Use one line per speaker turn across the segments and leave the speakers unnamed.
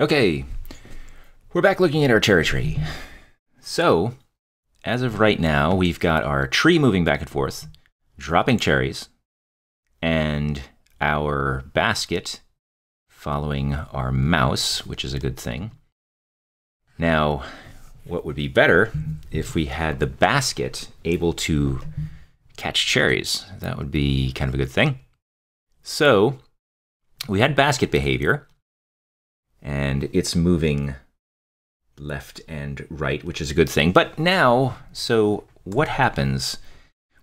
Okay, we're back looking at our cherry tree. So, as of right now, we've got our tree moving back and forth, dropping cherries, and our basket following our mouse, which is a good thing. Now, what would be better if we had the basket able to catch cherries? That would be kind of a good thing. So, we had basket behavior, and it's moving left and right, which is a good thing. But now, so what happens?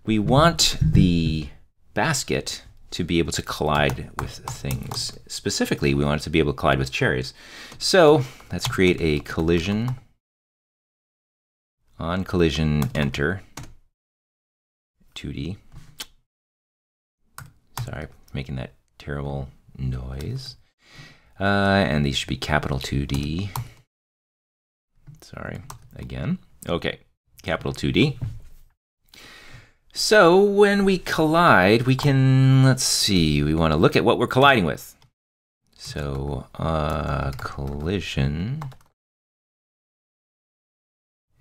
We want the basket to be able to collide with things. Specifically, we want it to be able to collide with cherries. So let's create a collision. On collision, enter. 2D. Sorry, making that terrible noise. And these should be capital 2D. Sorry, again. Okay, capital 2D. So when we collide, we can, let's see, we want to look at what we're colliding with. So collision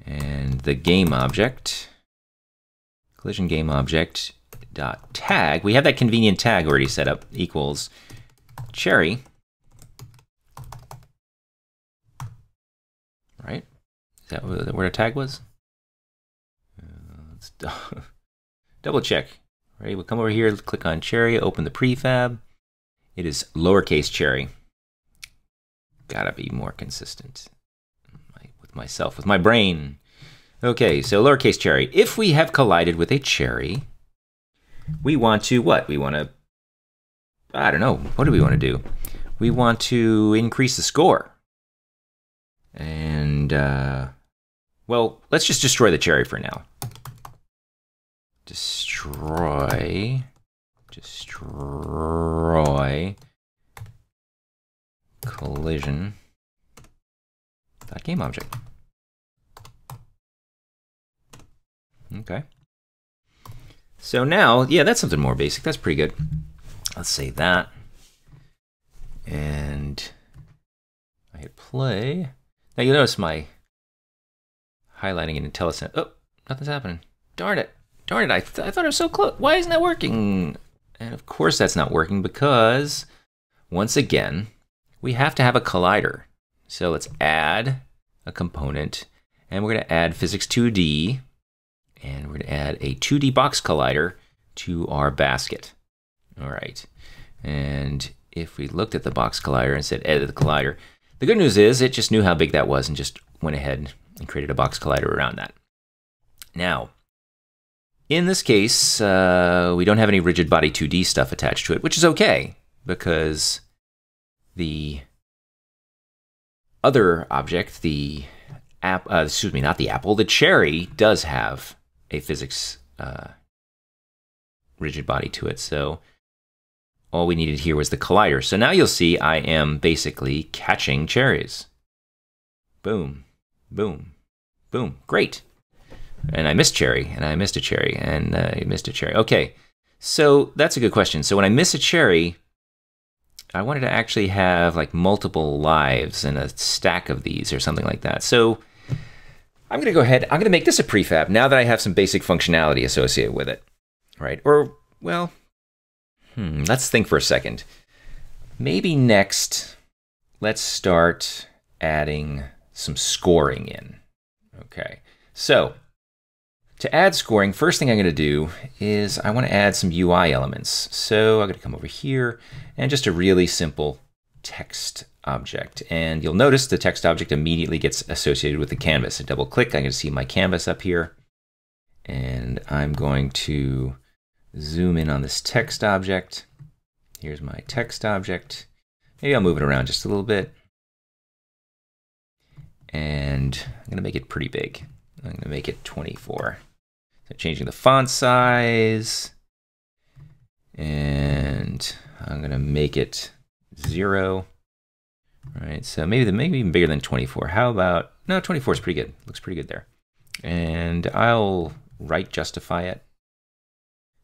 and the game object, collision game object dot tag. We have that convenient tag already set up, equals cherry. Right? Is that where the tag was? Let's double check. Right? We'll come over here, click on cherry, open the prefab. It is lowercase cherry. Gotta be more consistent with myself, with my brain. Okay, so lowercase cherry. If we have collided with a cherry, we want to what? We want to, I don't know, what do we want to do? We want to increase the score. And, well, let's just destroy the cherry for now. Destroy collision dot game object. Okay. So now, yeah, that's something more basic. That's pretty good. Let's save that. And I hit play. Now you'll notice my highlighting in IntelliSense. Oh, nothing's happening. Darn it. Darn it, I thought it was so close. Why isn't that working? And of course that's not working because, once again, we have to have a collider. So let's add a component, and we're going to add physics 2D, and we're going to add a 2D box collider to our basket. All right. And if we looked at the box collider and said edit the collider, the good news is it just knew how big that was and just went ahead and created a box collider around that. Now, in this case, we don't have any rigid body 2D stuff attached to it, which is okay because the other object, the the cherry does have a physics rigid body to it. So all we needed here was the collider. So now you'll see I am basically catching cherries. Boom, boom, boom. Great. And I missed cherry, and I missed a cherry, and I missed a cherry. Okay, so that's a good question. So when I miss a cherry, I wanted to actually have like multiple lives and a stack of these or something like that. So I'm going to go ahead. I'm going to make this a prefab now that I have some basic functionality associated with it. Right? Or, well, let's think for a second. Maybe next, let's start adding some scoring in. Okay, so to add scoring, first thing I'm going to do is I want to add some UI elements. So I'm going to come over here and just a really simple text object. And you'll notice the text object immediately gets associated with the canvas. I double click, I'm going to see my canvas up here. And I'm going to zoom in on this text object. Here's my text object. Maybe I'll move it around just a little bit. And I'm going to make it pretty big. I'm going to make it 24. So changing the font size. And I'm going to make it 0. All right, so maybe even bigger than 24. How about, no, 24 is pretty good. Looks pretty good there. And I'll right justify it.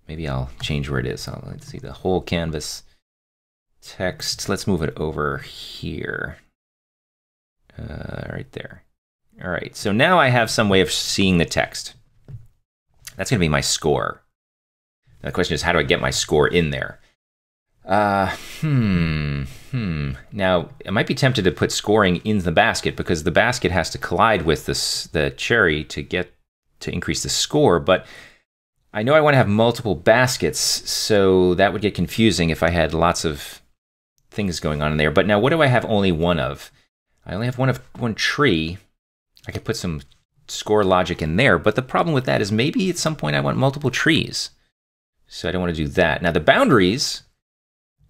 Maybe I'll change where it is. Let's see, the whole canvas text. Let's move it over here. Right there. All right, so now I have some way of seeing the text. That's going to be my score. Now the question is, how do I get my score in there? Now, I might be tempted to put scoring in the basket because the basket has to collide with the cherry to increase the score, but I know I want to have multiple baskets, so that would get confusing if I had lots of things going on in there. But now, what do I have only one of? I only have one tree. I could put some score logic in there, but the problem with that is maybe at some point I want multiple trees. So I don't want to do that. Now, the boundaries,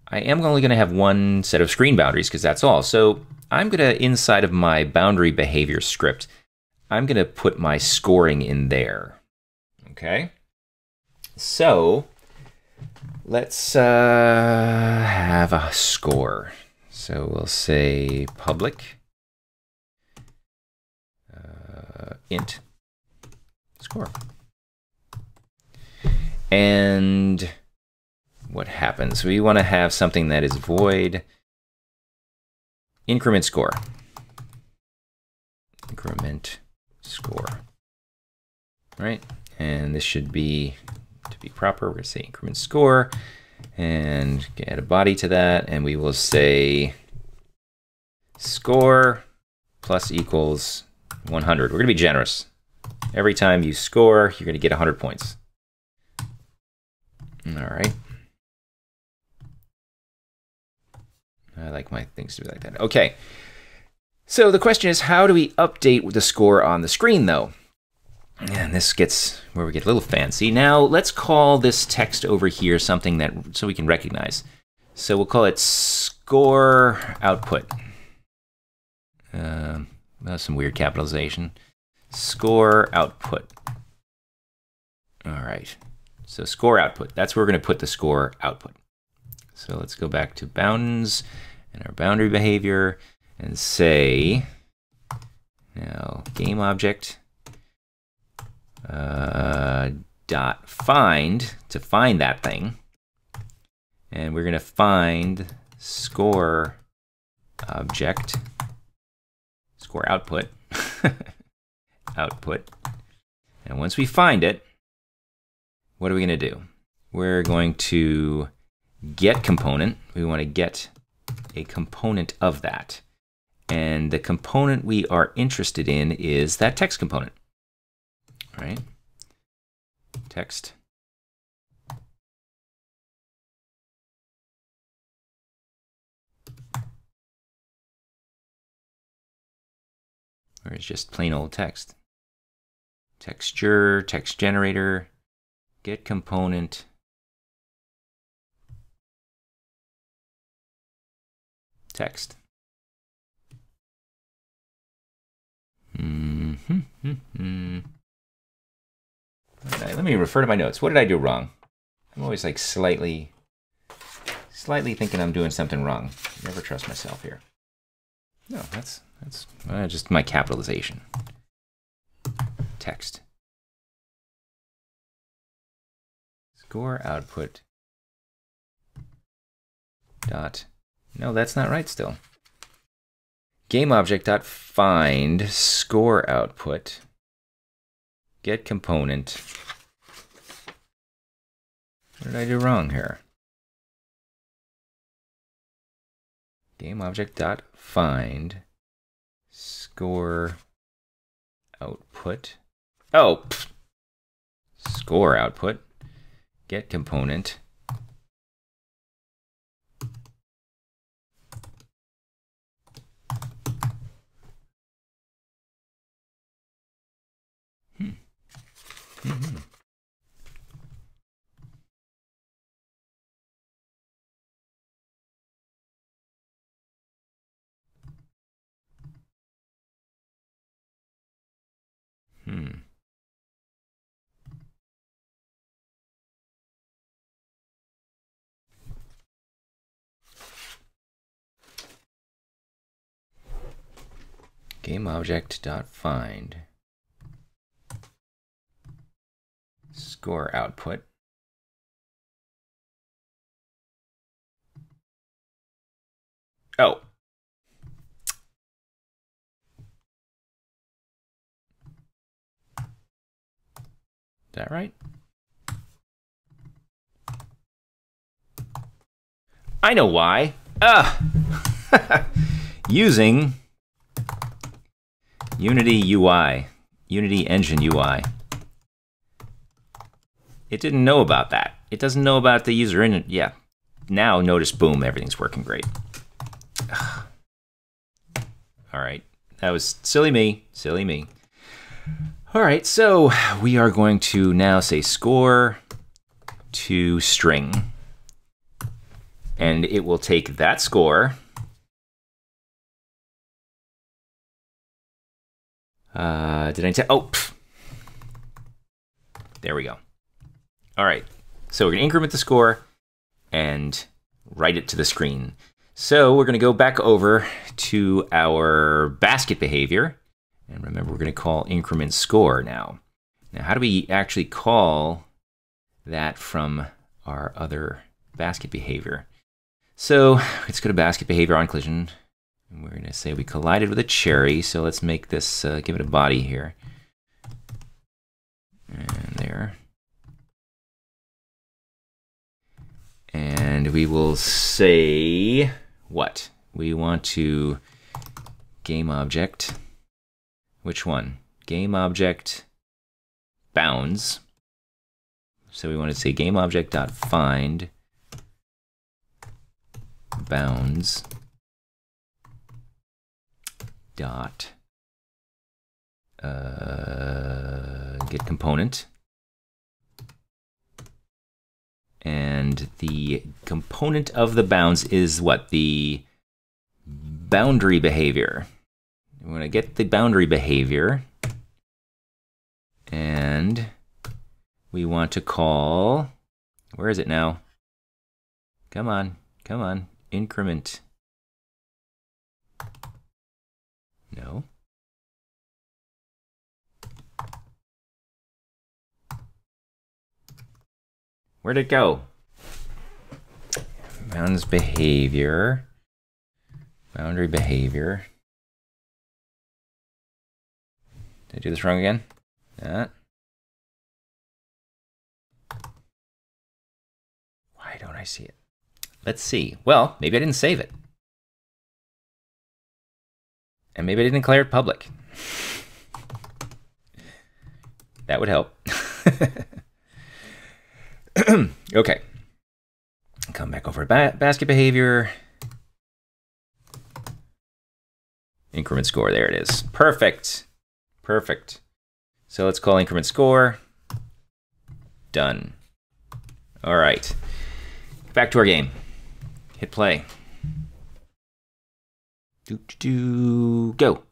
I am only going to have one set of screen boundaries because that's all. So I'm going to, inside of my boundary behavior script, I'm going to put my scoring in there. Okay? So let's have a score. So we'll say public int score. And what happens? We want to have something that is void increment score. Increment score. Right? And this should be, to be proper, we're going to say increment score and add a body to that. And we will say score plus equals 100. We're going to be generous. Every time you score, you're going to get 100 points. All right. I like my things to be like that. Okay. So the question is, how do we update the score on the screen, though? And this gets where we get a little fancy. Now, let's call this text over here something that so we can recognize. So we'll call it score output. That's some weird capitalization. Score output. All right. So score output. That's where we're going to put the score output. So let's go back to bounds and our boundary behavior and say, now game object dot find to find that thing. And we're going to find score object, score output, output. And once we find it, what are we going to do? We're going to get component. We want to get a component of that. And the component we are interested in is that text component. All right? Text. Or it's just plain old text. Texture, text generator, get component. Text. Let me refer to my notes. What did I do wrong? I'm always like slightly thinking I'm doing something wrong. Never trust myself here. No, that's just my capitalization. Text. Score output. Dot. No, that's not right still. Game object dot find score output. Get component. What did I do wrong here? Game object dot find score output. Oh, pfft. Score output. Get component. Game object dot find score output. Oh. that right? I know why. Using Unity UI, Unity Engine UI. It didn't know about that. It doesn't know about the user in it. Yeah. Now notice, boom, everything's working great. All right. That was silly me. Silly me. All right. So we are going to now say score to string. And it will take that score. Did I tell? Oh, pff. There we go. All right. So we're going to increment the score and write it to the screen. So we're going to go back over to our basket behavior. And remember, we're going to call increment score now. Now, how do we actually call that from our other basket behavior? So let's go to basket behavior on collision. And we're going to say we collided with a cherry. So let's make this, give it a body here. And there. And we will say what? We want to game object. Which one? Game object bounds. So we want to say game object dot find bounds dot get component. And the component of the bounds is what? The boundary behavior. We want to get the boundary behavior. And we want to call, where is it now? Come on, come on, increment. No. Where'd it go? Bounds behavior. Boundary behavior. Did I do this wrong again? Why don't I see it? Let's see. Well, maybe I didn't save it. And maybe I didn't declare it public. That would help. Okay. Come back over to basket behavior. Increment score, there it is. Perfect. Perfect. So let's call increment score. Done. All right. Back to our game. Hit play. Go.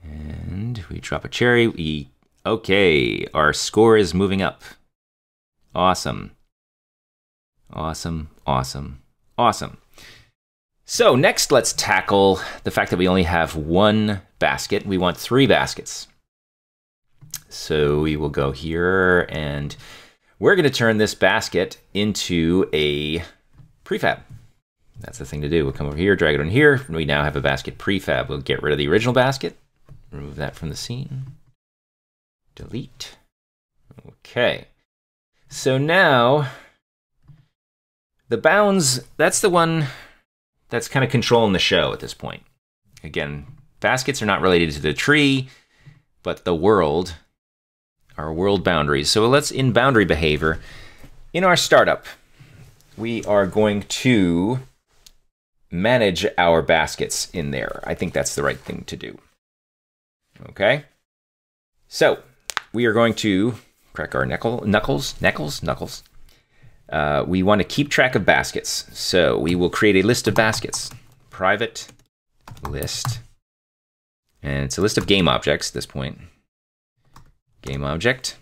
And we drop a cherry. Okay, our score is moving up. Awesome. Awesome, awesome, awesome. So next, let's tackle the fact that we only have one basket. We want 3 baskets. So we will go here, and we're going to turn this basket into a prefab. That's the thing to do. We'll come over here, drag it on here, and we now have a basket prefab. We'll get rid of the original basket, remove that from the scene, delete. Okay. So now, the bounds, that's the one that's kind of controlling the show at this point. Again, baskets are not related to the tree, but the world, our world boundaries. So let's, in boundary behavior, in our startup, we are going to manage our baskets in there. I think that's the right thing to do. Okay? So, we are going to crack our knuckles. We want to keep track of baskets. So we will create a list of baskets. Private list. And it's a list of game objects at this point. Game object.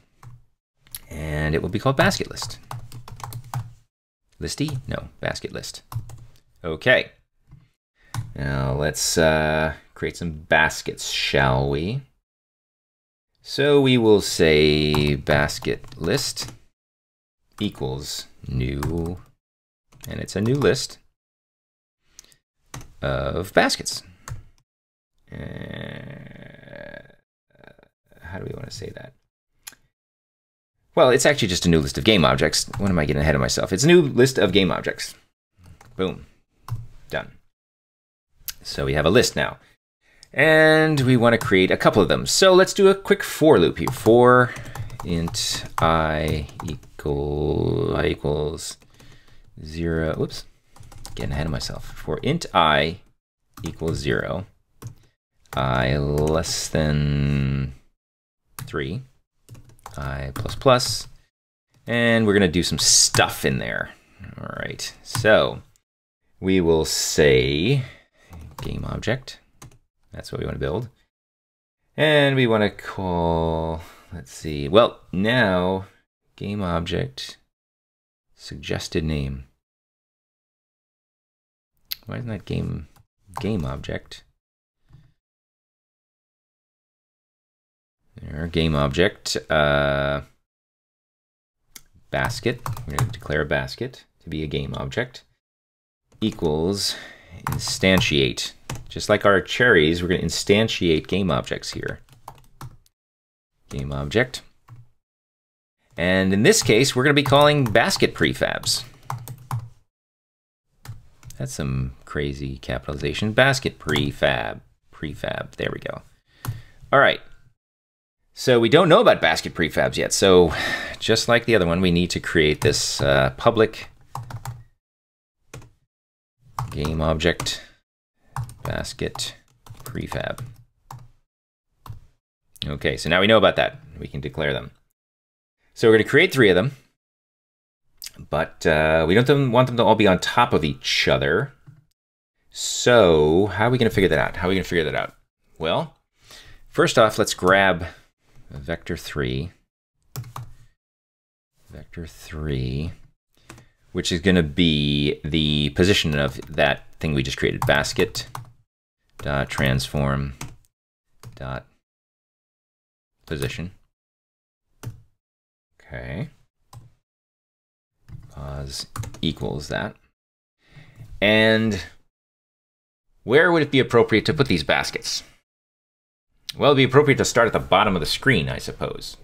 And it will be called basket list. Listy? No, basket list. Okay. Now let's create some baskets, shall we? So we will say basket list equals new, and it's a new list of baskets. How do we want to say that? Well, it's actually just a new list of game objects. What am I getting ahead of myself? It's a new list of game objects. Boom. Done. So we have a list now. And we want to create a couple of them. So let's do a quick for loop here. For int I equals 0. Whoops. Getting ahead of myself. For int I equals 0, I less than 3, I plus plus, and we're going to do some stuff in there. All right, so we will say game object. That's what we want to build. And we want to call, let's see, well, now game object suggested name. Why isn't that game object? There, game object, basket. We're going to declare a basket to be a game object equals instantiate. Just like our cherries, we're going to instantiate game objects here. Game object. And in this case, we're going to be calling basket prefabs. That's some crazy capitalization. Basket prefab. There we go. All right. So we don't know about basket prefabs yet. So just like the other one, we need to create this public game object basket prefab. Okay, so now we know about that. We can declare them. So we're going to create 3 of them. But we don't want them to all be on top of each other. So how are we going to figure that out? Well, first off, let's grab vector 3, which is going to be the position of that thing we just created, basket dot transform dot position. Okay. Pos equals that. And where would it be appropriate to put these baskets? Well, it'd be appropriate to start at the bottom of the screen, I suppose.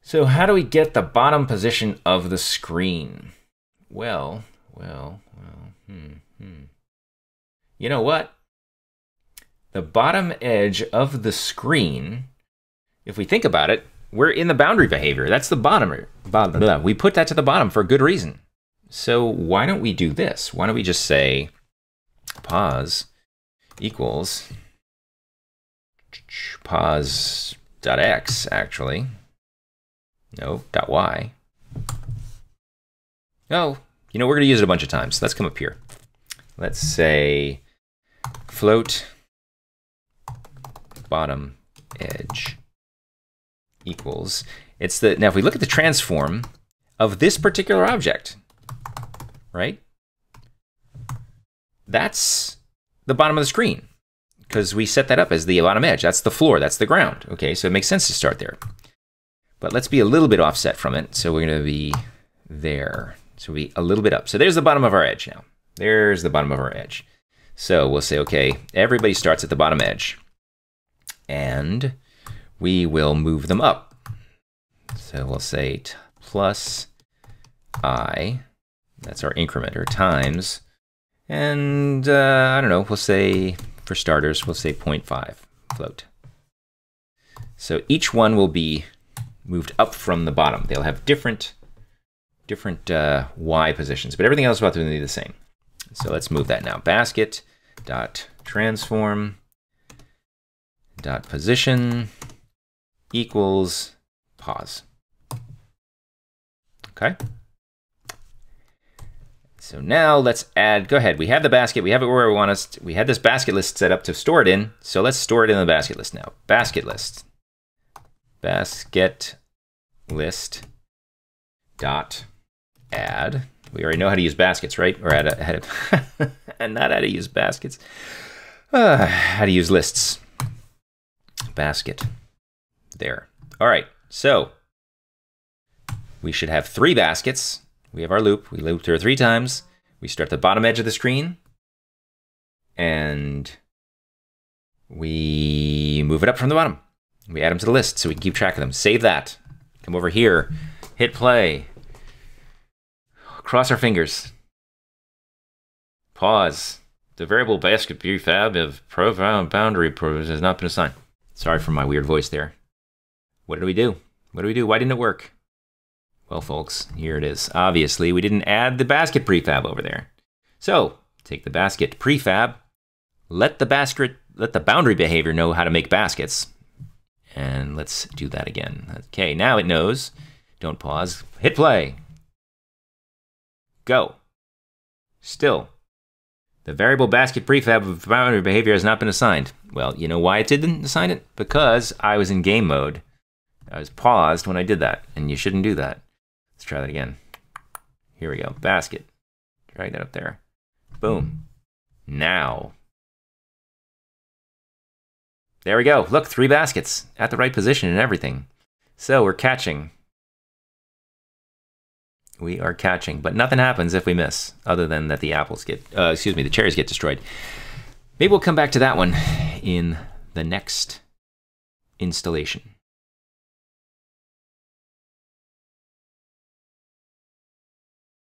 So how do we get the bottom position of the screen? Well, You know what? The bottom edge of the screen, if we think about it, we're in the boundary behavior. That's the bottom. We put that to the bottom for a good reason. So why don't we do this? Why don't we just say pos equals pos.x, actually. No, .y. Oh, you know, we're going to use it a bunch of times. Let's come up here. Let's say float bottom edge equals, it's the, now if we look at the transform of this particular object, right? That's the bottom of the screen because we set that up as the bottom edge. That's the floor, that's the ground. Okay, so it makes sense to start there. But let's be a little bit offset from it. So we're going to be there. So we'll be a little bit up. So there's the bottom of our edge now. There's the bottom of our edge. So we'll say, okay, everybody starts at the bottom edge. And we will move them up. So we'll say plus I, that's our incrementer, times, and I don't know, we'll say, for starters, we'll say 0.5 float. So each one will be moved up from the bottom. They'll have different Y positions, but everything else about them will be the same. So let's move that now. Basket dot transform dot position equals pos. Okay. So now let's add, go ahead. We have the basket. We have it where we want us. We had this basket list set up to store it in. So let's store it in the basket list now. Basket list. Basket list dot add. We already know how to use baskets, right? Or and not how to use baskets. How to use lists. Basket. There. All right. So we should have 3 baskets. We have our loop. We loop through it 3 times. We start at the bottom edge of the screen. And we move it up from the bottom. We add them to the list so we can keep track of them. Save that. Come over here. Hit play. Cross our fingers. Pause. The variable basket prefab of profound boundary has not been assigned. Sorry for my weird voice there. What did we do? What did we do? Why didn't it work? Well, folks, here it is. Obviously, we didn't add the basket prefab over there. So, take the basket prefab, let the boundary behavior know how to make baskets. And let's do that again. Okay, now it knows. Don't pause. Hit play. Go. Still. The variable basket prefab of boundary behavior has not been assigned. Well, you know why it didn't assign it? Because I was in game mode. I was paused when I did that, and you shouldn't do that. Let's try that again. Here we go. Basket. Drag that up there. Boom. Now. There we go. Look, 3 baskets at the right position and everything. So we're catching. We are catching, but nothing happens if we miss, other than that the the cherries get destroyed. Maybe we'll come back to that one in the next installation.